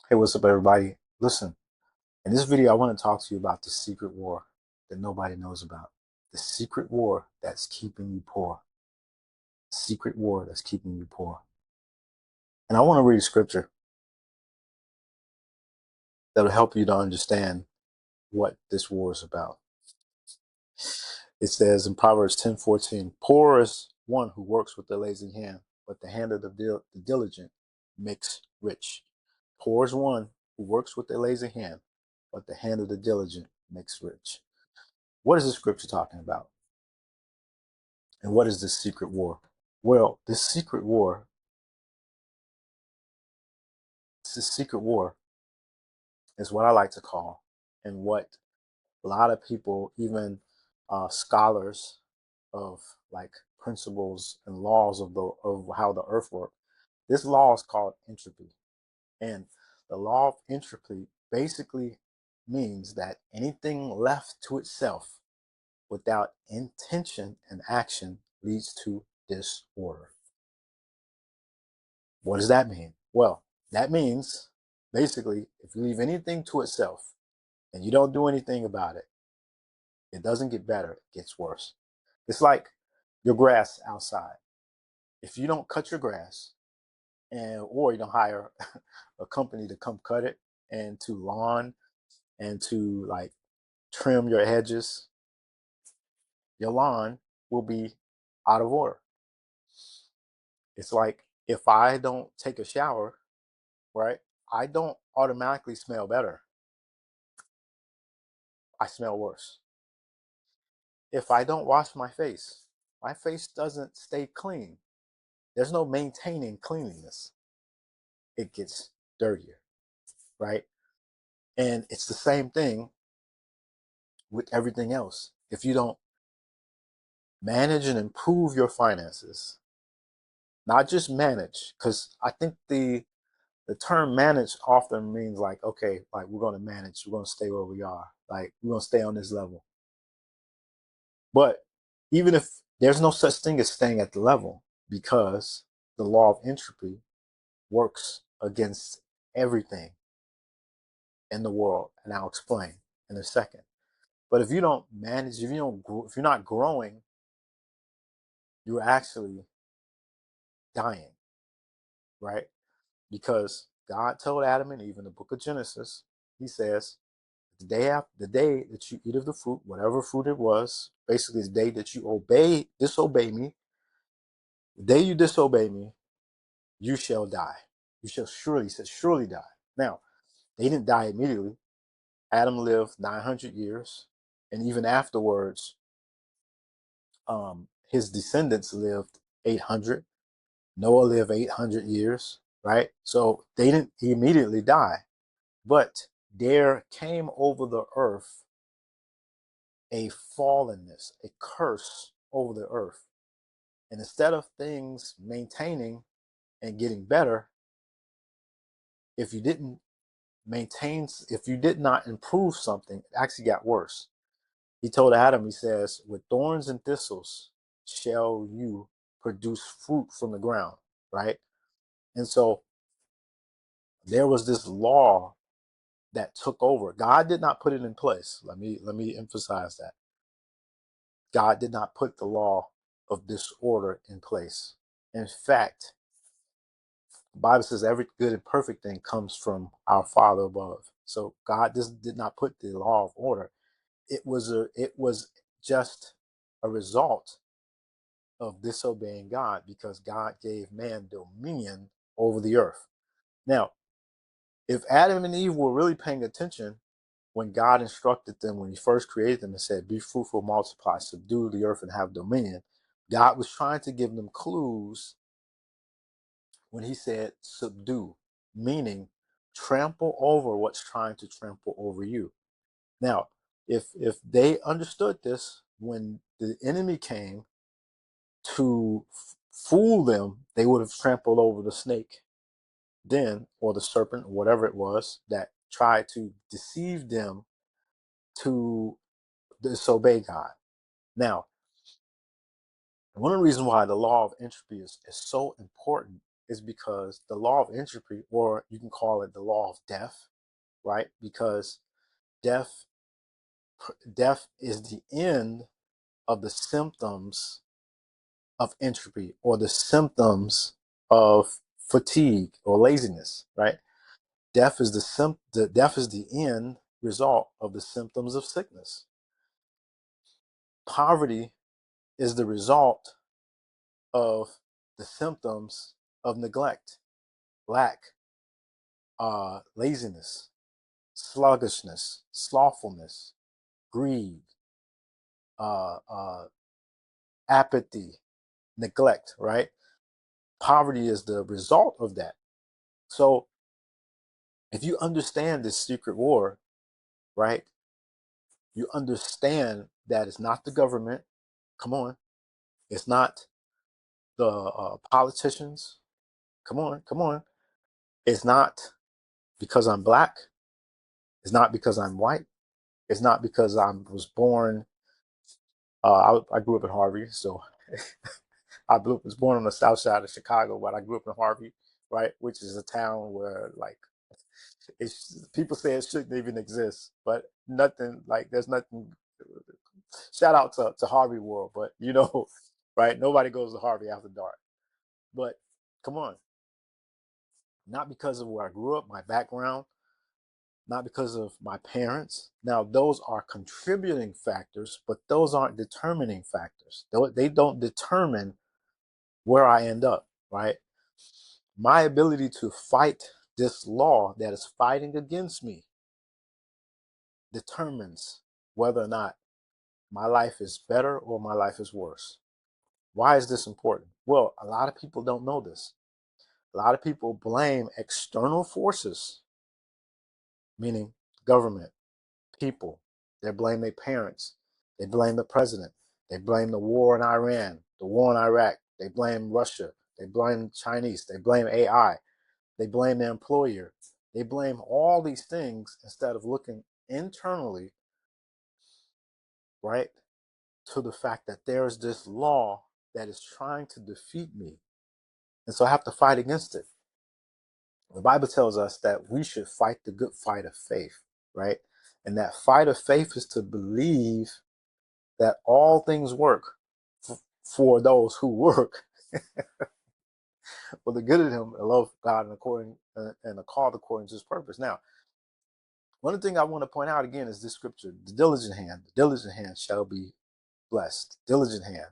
Hey, what's up, everybody? Listen, in this video, I want to talk to you about the secret war that nobody knows about. The secret war that's keeping you poor. Secret war that's keeping you poor. And I want to read a scripture that'll help you to understand what this war is about. It says in Proverbs 10:14, poor is one who works with the lazy hand, but the hand of the diligent makes rich. Poor is one who works with the lazy hand, but the hand of the diligent makes rich. What is the scripture talking about? And what is this secret war? Well, this secret war is what I like to call, and what a lot of people, even scholars of like principles and laws of how the earth works, this law is called entropy. And the law of entropy basically means that anything left to itself without intention and action leads to disorder. What does that mean? Well, that means basically if you leave anything to itself and you don't do anything about it, it doesn't get better, it gets worse. It's like your grass outside. If you don't cut your grass or you don't hire a company to come cut it and to lawn and to like trim your hedges, your lawn will be out of order. It's like if I don't take a shower, right? I don't automatically smell better. I smell worse. If I don't wash my face doesn't stay clean. There's no maintaining cleanliness. It gets dirtier, right? And it's the same thing with everything else. If you don't manage and improve your finances, not just manage, because I think the term manage often means like, okay, like we're going to manage, we're going to stay where we are, like we're going to stay on this level. But even if there's no such thing as staying at the level, because the law of entropy works against everything in the world, and I'll explain in a second. But if you don't manage, if you're not growing, you're actually dying, right? Because God told Adam and Eve in the book of Genesis, He says, the day that you eat of the fruit, whatever fruit it was, basically the day that you disobey me, the day you disobey me, you shall die. You shall surely, he says, surely die. Now, they didn't die immediately. Adam lived 900 years. And even afterwards, his descendants lived 800. Noah lived 800 years, right? So they didn't immediately die. But there came over the earth a fallenness, a curse over the earth. And instead of things maintaining and getting better, if you didn't if you did not improve something, it actually got worse. He told Adam, he says, with thorns and thistles shall you produce fruit from the ground, right? And so there was this law that took over. God did not put it in place. Let me emphasize that. God did not put the law of disorder in place. In fact, the Bible says every good and perfect thing comes from our Father above. So God did not put the law of order. It was just a result of disobeying God, because God gave man dominion over the earth. Now, if Adam and Eve were really paying attention when God instructed them, when He first created them and said, be fruitful, multiply, subdue the earth, and have dominion, God was trying to give them clues when He said subdue, meaning trample over what's trying to trample over you. Now, if they understood this, when the enemy came to fool them, they would have trampled over the snake then, or the serpent, or whatever it was that tried to deceive them to disobey God. Now, one of the reasons why the law of entropy is so important is because the law of entropy, or you can call it the law of death, right? Because death death is the end of the symptoms of entropy, or the symptoms of fatigue or laziness, right? Death is the end result of the symptoms of sickness. Poverty is the result of the symptoms of neglect, lack, laziness, sluggishness, slothfulness, greed, uh, uh, apathy, neglect, right? Poverty is the result of that. So if you understand this secret war, right, you understand that it's not the government. Come on. It's not the politicians. Come on, come on. It's not because I'm black. It's not because I'm white. It's not because I was born. I grew up in Harvey, so was born on the south side of Chicago, but I grew up in Harvey, right, which is a town where like people say it shouldn't even exist, but nothing like there's nothing. Shout out to Harvey World, but right? Nobody goes to Harvey after dark. But come on, not because of where I grew up, my background, not because of my parents. Now, those are contributing factors, but those aren't determining factors. They don't determine where I end up, right? My ability to fight this law that is fighting against me determines whether or not my life is better or my life is worse. Why is this important? Well, a lot of people don't know this. A lot of people blame external forces, meaning government, people. They blame their parents. They blame the president. They blame the war in Iran, the war in Iraq. They blame Russia. They blame Chinese. They blame AI. They blame their employer. They blame all these things instead of looking internally, right, to the fact that there is this law that is trying to defeat me. And so I have to fight against it. The Bible tells us that we should fight the good fight of faith, right? And that fight of faith is to believe that all things work for those who work for the good of them and love God and are called according to his purpose. Now, one thing I want to point out again is this scripture: the diligent hand shall be blessed. Diligent hand.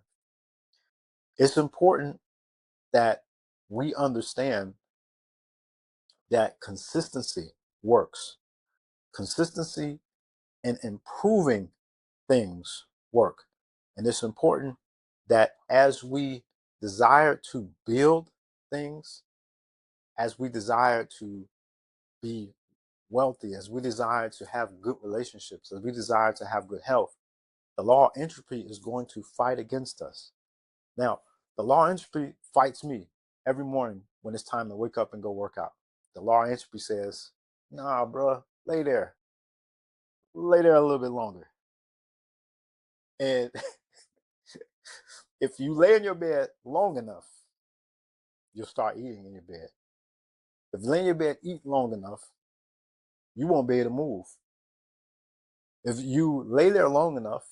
It's important that we understand that consistency works. Consistency in improving things work. And it's important that as we desire to build things, as we desire to be wealthy, as we desire to have good relationships, as we desire to have good health, the law of entropy is going to fight against us. Now, the law of entropy fights me every morning when it's time to wake up and go work out. The law of entropy says, nah, bro, lay there. Lay there a little bit longer. And if you lay in your bed long enough, you'll start eating in your bed. If you lay in your bed, eat long enough, you won't be able to move. If you lay there long enough,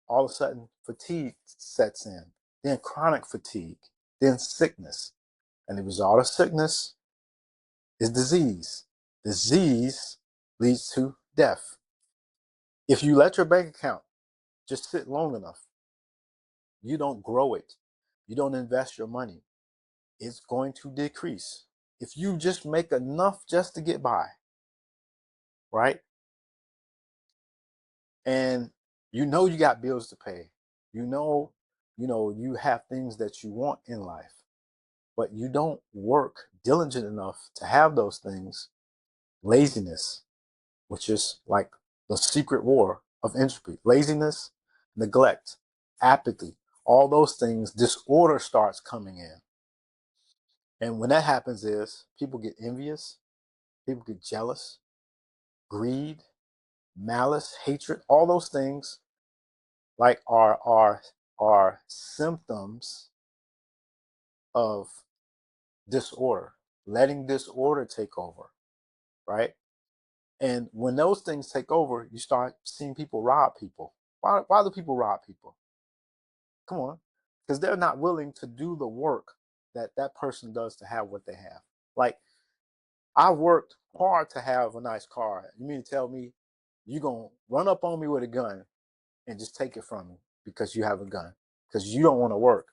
all of a sudden fatigue sets in, then chronic fatigue, then sickness. And the result of sickness is disease. Disease leads to death. If you let your bank account just sit long enough, you don't grow it, you don't invest your money, it's going to decrease. If you just make enough just to get by, right? And you got bills to pay. You have things that you want in life, but you don't work diligent enough to have those things. Laziness, which is like the secret war of entropy. Laziness, neglect, apathy, all those things, disorder starts coming in. And when that happens is people get envious, people get jealous, greed, malice, hatred, all those things like are symptoms of disorder, letting disorder take over, right? And when those things take over, you start seeing people rob people. Why do people rob people? Come on, because they're not willing to do the work that that person does to have what they have. Like, I worked hard to have a nice car. You mean to tell me you gonna run up on me with a gun and just take it from me because you have a gun? Because you don't want to work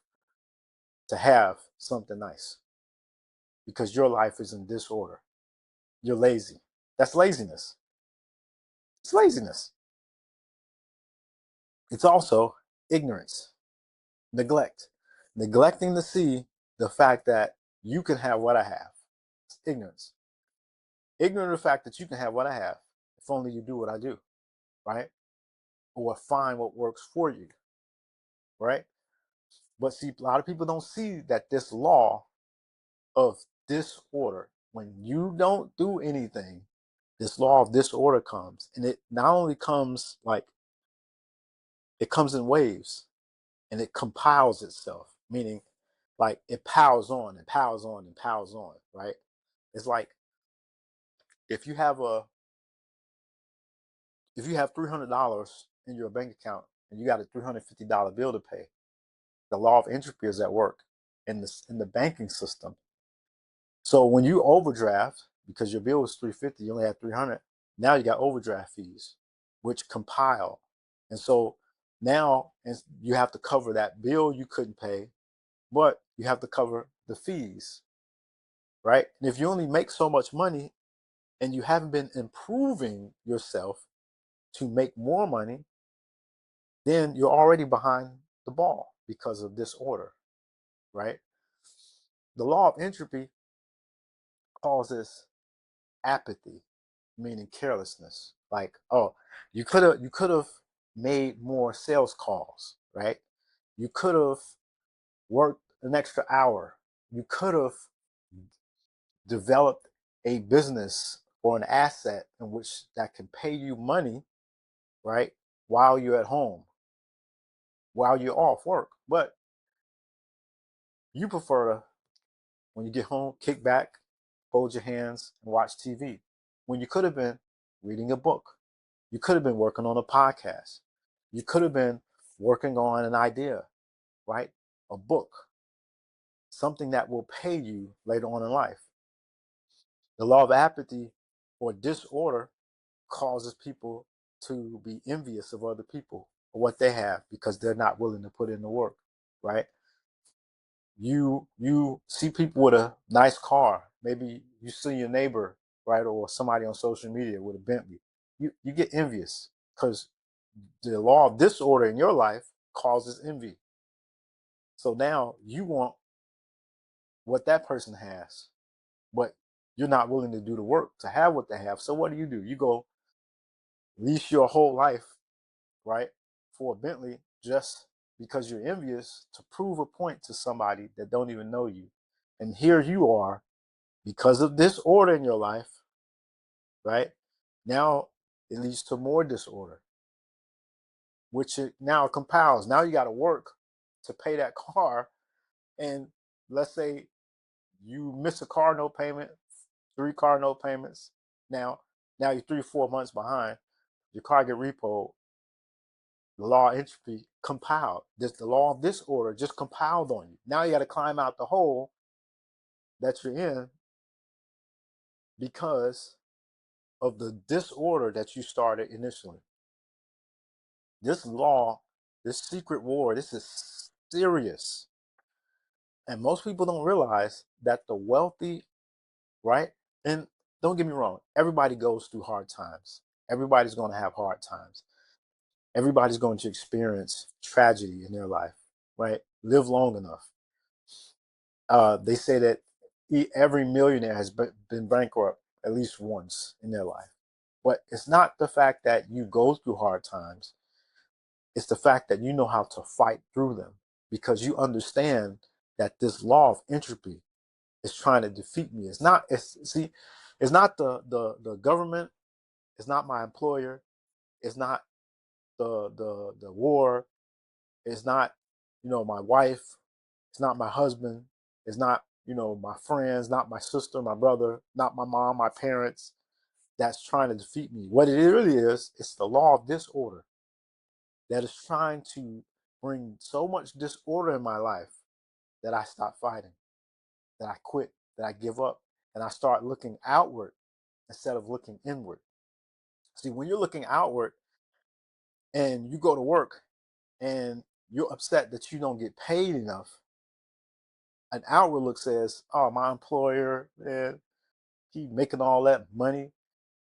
to have something nice because your life is in disorder. You're lazy. That's laziness. It's laziness. It's also ignorance, neglect, neglecting to see the fact that you can have what I have. It's ignorance. Ignorant of the fact that you can have what I have if only you do what I do, right? Or find what works for you, right? But see, a lot of people don't see that this law of disorder, when you don't do anything, this law of disorder comes. And it not only comes like, it comes in waves and it compiles itself, meaning like it piles on and piles on and piles on, right? It's like if you have a if you have $300 in your bank account and you got a $350 bill to pay, the law of entropy is at work in the banking system. So when you overdraft, because your bill was 350, you only had 300. Now you got overdraft fees, which compile, and so now you have to cover that bill you couldn't pay, but you have to cover the fees, right? And if you only make so much money and you haven't been improving yourself to make more money, then you're already behind the ball because of disorder, right? The law of entropy causes apathy, meaning carelessness. Like, oh, you could have made more sales calls, right? You could have worked an extra hour. You could have developed a business or an asset in which that can pay you money, right? While you're at home, while you're off work. But you prefer to, when you get home, kick back, fold your hands, and watch TV. When you could have been reading a book. You could have been working on a podcast. You could have been working on an idea, right? A book, something that will pay you later on in life. The law of apathy or disorder causes people to be envious of other people or what they have because they're not willing to put in the work, right? You see people with a nice car. Maybe you see your neighbor, right, or somebody on social media with a Bentley. You get envious because the law of disorder in your life causes envy. So now you want what that person has, but you're not willing to do the work to have what they have. So what do? You go lease your whole life, right, for a Bentley just because you're envious to prove a point to somebody that don't even know you. And here you are, because of disorder in your life, right? Now it leads to more disorder, which it now compiles. Now you got to work to pay that car. And let's say you miss a car note payment, 3 car note payments. Now you're 3 or 4 months behind. Your car get repoed. The law of entropy compiled. The law of disorder just compiled on you. Now you got to climb out the hole that you're in because of the disorder that you started initially. This law, this secret war, this is serious. And most people don't realize that the wealthy, right? And don't get me wrong, everybody goes through hard times. Everybody's going to have hard times. Everybody's going to experience tragedy in their life, right? Live long enough. They say that every millionaire has been bankrupt at least once in their life. But it's not the fact that you go through hard times. It's the fact that you know how to fight through them because you understand that this law of entropy is trying to defeat me. It's not the government. It's not my employer. It's not the war. It's not, my wife. It's not my husband. It's not my friends, not my sister, my brother, not my mom, my parents, that's trying to defeat me. What it really is, it's the law of disorder that is trying to bring so much disorder in my life that I stop fighting, that I quit, that I give up, and I start looking outward instead of looking inward. See, when you're looking outward and you go to work and you're upset that you don't get paid enough, an outward look says, oh, my employer, man, he making all that money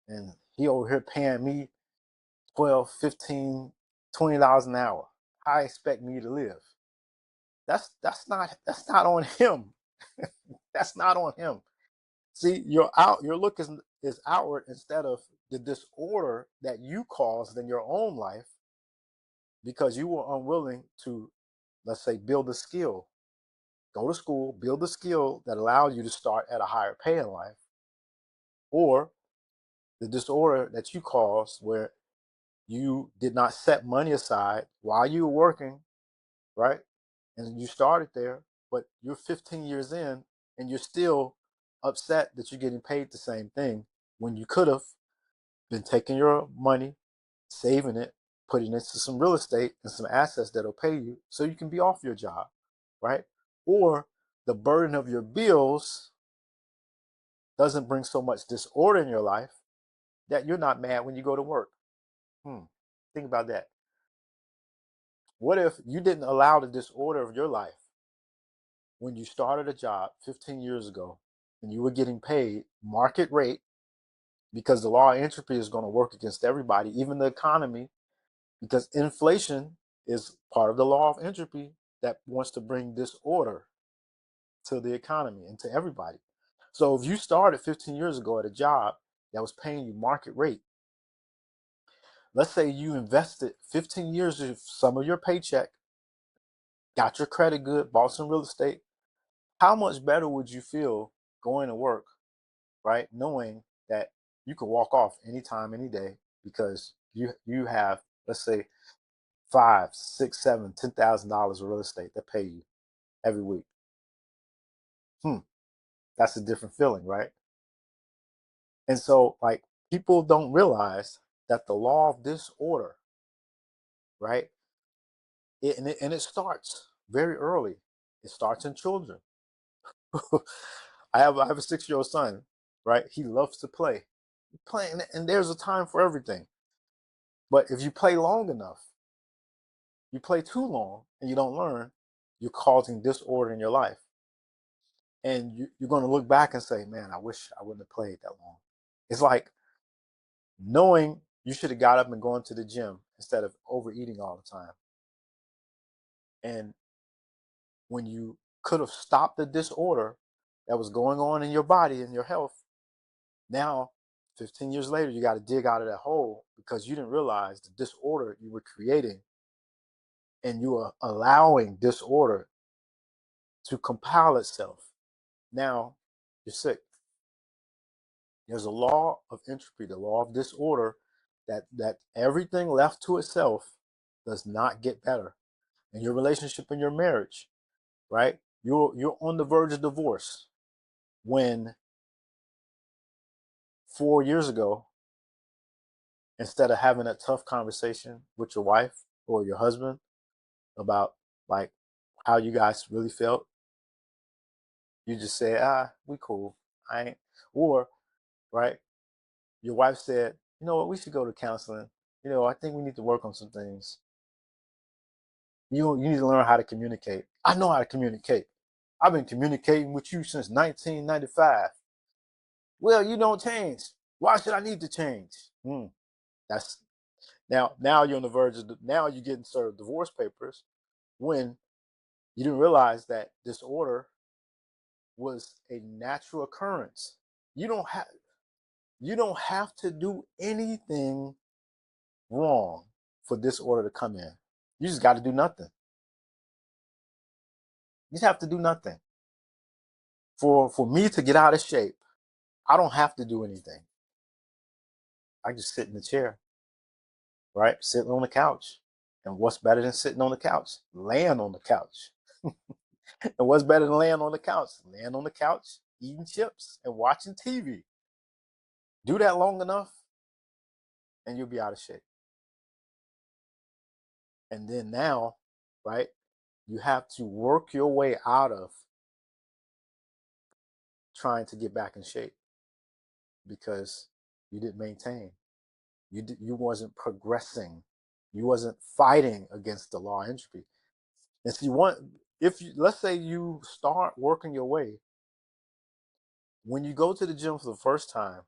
and he over here paying me 12, 15, $20 an hour. I expect me to live. That's not on him. That's not on him. See, your look is outward instead of the disorder that you caused in your own life because you were unwilling to, let's say, build a skill. Go to school, build a skill that allows you to start at a higher pay in life, or the disorder that you caused where you did not set money aside while you were working, right? And you started there, but you're 15 years in and you're still upset that you're getting paid the same thing when you could have been taking your money, saving it, putting it into some real estate and some assets that'll pay you so you can be off your job, right? Or the burden of your bills doesn't bring so much disorder in your life that you're not mad when you go to work. Think about that. What if you didn't allow the disorder of your life when you started a job 15 years ago and you were getting paid market rate because the law of entropy is going to work against everybody, even the economy, because inflation is part of the law of entropy that wants to bring disorder to the economy and to everybody. So if you started 15 years ago at a job that was paying you market rate, let's say you invested 15 years of some of your paycheck, got your credit good, bought some real estate, how much better would you feel going to work, right? Knowing that you could walk off anytime, any day, because you have, let's say, five, six, seven, $10,000 of real estate that pay you every week. That's a different feeling, right? And so, like, people don't realize that the law of disorder, right? And it starts very early. It starts in children. I have a 6-year-old son, right? He loves to play. Playing, and there's a time for everything. But if you play long enough, you play too long and you don't learn, you're causing disorder in your life. And you're going to look back and say, man, I wish I wouldn't have played that long. It's like knowing you should have got up and gone to the gym instead of overeating all the time. And when you could have stopped the disorder that was going on in your body and your health, now 15 years later, you got to dig out of that hole because you didn't realize the disorder you were creating, and you are allowing disorder to compile itself. Now you're sick. There's a law of entropy, the law of disorder, that everything left to itself does not get better. In your relationship, in your marriage, right? You're on the verge of divorce when 4 years ago, instead of having a tough conversation with your wife or your husband about, like, how you guys really felt, you just say, we cool. I ain't. Or, right, your wife said, you know what, we should go to counseling. I think we need to work on some things. You need to learn how to communicate. I know how to communicate. I've been communicating with you since 1995. Well, you don't change. Why should I need to change? That's now you're on the verge of now you're getting served divorce papers when you didn't realize that disorder was a natural occurrence. You don't have you don't have to do anything wrong for disorder to come in. You just got to do nothing. You just have to do nothing. For me to get out of shape, I don't have to do anything. I just sit in the chair, right? Sitting on the couch. And what's better than sitting on the couch? Laying on the couch. And what's better than laying on the couch? Laying on the couch, eating chips, and watching TV. Do that long enough, and you'll be out of shape. And then now, right, you have to work your way out of trying to get back in shape because you didn't maintain. You wasn't progressing. You wasn't fighting against the law of entropy. And so if you, let's say you start working your way, when you go to the gym for the first time,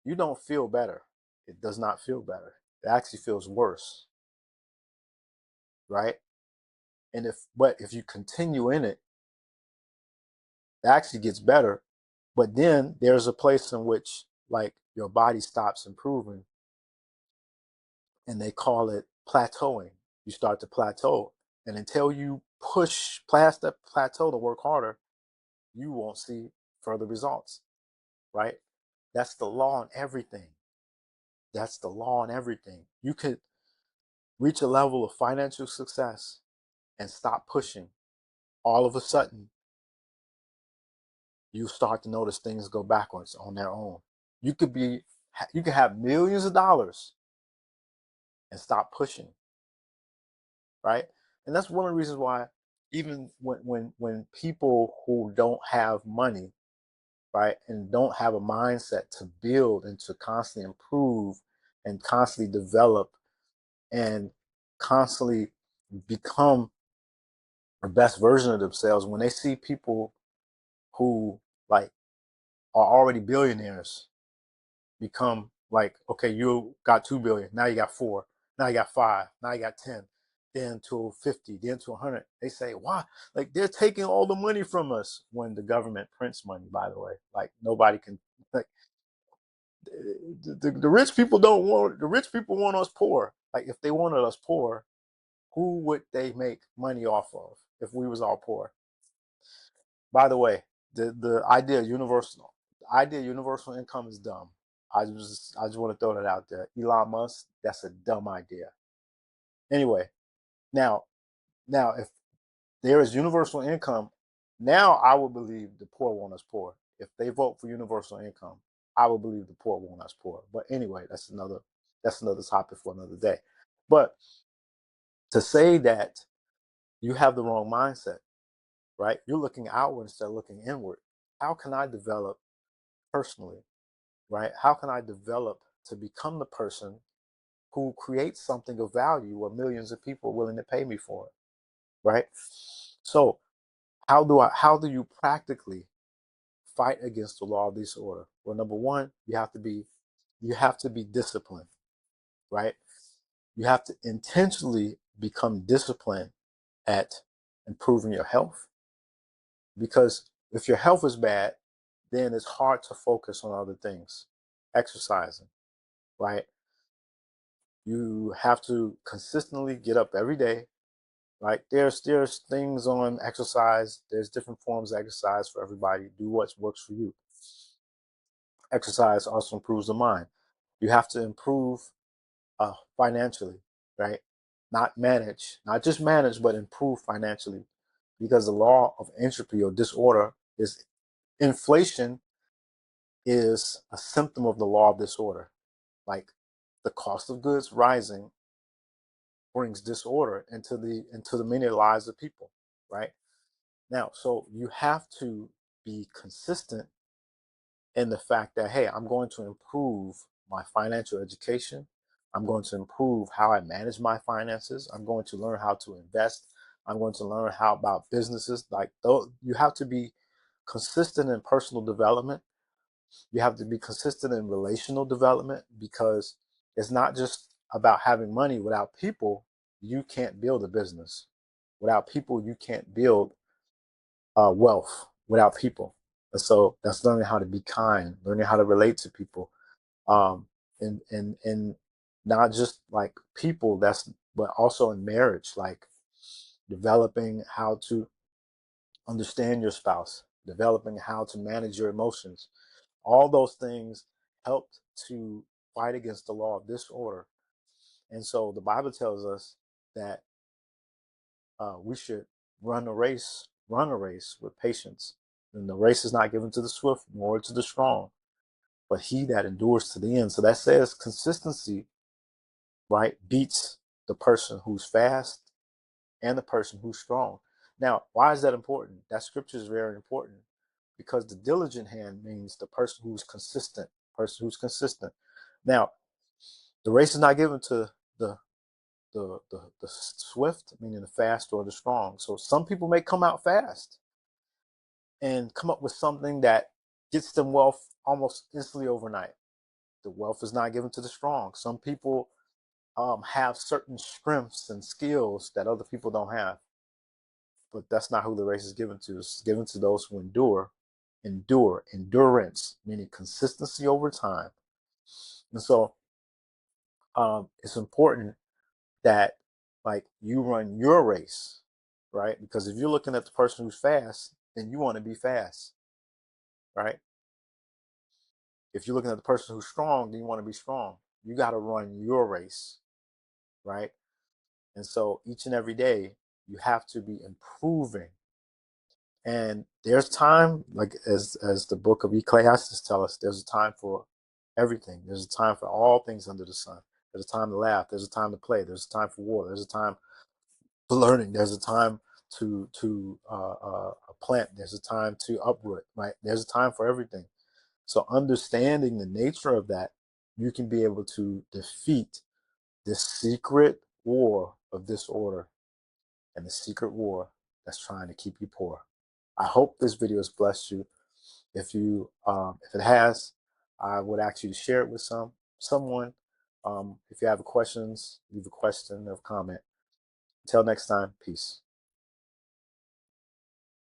you don't feel better. It does not feel better. It actually feels worse, right? But if you continue in it, it actually gets better. But then there's a place in which like your body stops improving, and they call it plateauing. You start to plateau, and until you push past that plateau to work harder, you won't see further results, right? That's the law on everything. That's the law on everything. You could reach a level of financial success and stop pushing. All of a sudden, you start to notice things go backwards on their own. You could be, you could have millions of dollars and stop pushing, right? And that's one of the reasons why even when people who don't have money, right, and don't have a mindset to build and to constantly improve and constantly develop and constantly become the best version of themselves, when they see people who like are already billionaires become like, okay, you got 2 billion, now you got 4, now you got 5, now you got 10, then to 50, then to 100. They say, why? Like they're taking all the money from us, when the government prints money, by the way. Like nobody can, like the rich people don't want, the rich people want us poor. Like if they wanted us poor, who would they make money off of if we was all poor? By the way, the idea of universal income is dumb. I just want to throw that out there. Elon Musk, that's a dumb idea. Anyway, now if there is universal income, now I would believe the poor want us poor. If they vote for universal income, I would believe the poor want us poor. But anyway, that's another topic for another day. But to say that you have the wrong mindset, right? You're looking outward instead of looking inward. How can I develop personally, right? How can I develop to become the person who creates something of value where millions of people are willing to pay me for it, right? So how do you practically fight against the law of disorder? Well, number one, you have to be disciplined, right? You have to intentionally become disciplined at improving your health, because if your health is bad, then it's hard to focus on other things. Exercising, right? You have to consistently get up every day, right? There's things on exercise. There's different forms of exercise for everybody. Do what works for you. Exercise also improves the mind. You have to improve financially, right? Not just manage, but improve financially, because the law of entropy or disorder is inflation is a symptom of the law of disorder. Like the cost of goods rising brings disorder into the many lives of people, right? Now, so you have to be consistent in the fact that, hey, I'm going to improve my financial education. I'm going to improve how I manage my finances. I'm going to learn how to invest. I'm going to learn how about businesses. Like those, you have to be consistent in personal development. You have to be consistent in relational development, because it's not just about having money. Without people, you can't build a business. Without people, you can't build wealth. Without people. And so that's learning how to be kind, learning how to relate to people, and not just like people. But also in marriage, like developing how to understand your spouse, developing how to manage your emotions. All those things helped to fight against the law of disorder. And so the Bible tells us that we should run a race run a race with patience. And the race is not given to the swift nor to the strong, but he that endures to the end. So that says consistency, right, beats the person who's fast and the person who's strong. Now, why is that important? That scripture is very important because the diligent hand means the person who's consistent, person who's consistent. Now, the race is not given to the swift, meaning the fast or the strong. So some people may come out fast and come up with something that gets them wealth almost instantly overnight. The wealth is not given to the strong. Some people have certain strengths and skills that other people don't have, but that's not who the race is given to. It's given to those who endurance, meaning consistency over time. And so it's important that like you run your race, right? Because if you're looking at the person who's fast, then you want to be fast, right? If you're looking at the person who's strong, then you want to be strong. You got to run your race, right? And so each and every day, you have to be improving. And there's time, like as the book of Ecclesiastes tell us, there's a time for everything. There's a time for all things under the sun. There's a time to laugh. There's a time to play. There's a time for war. There's a time for learning. There's a time to plant. There's a time to uproot. Right. There's a time for everything. So understanding the nature of that, you can be able to defeat this secret war of disorder and the secret war that's trying to keep you poor. I hope this video has blessed you. If it has, I would ask you to share it with someone. If you have questions, leave a question or comment. Until next time, peace.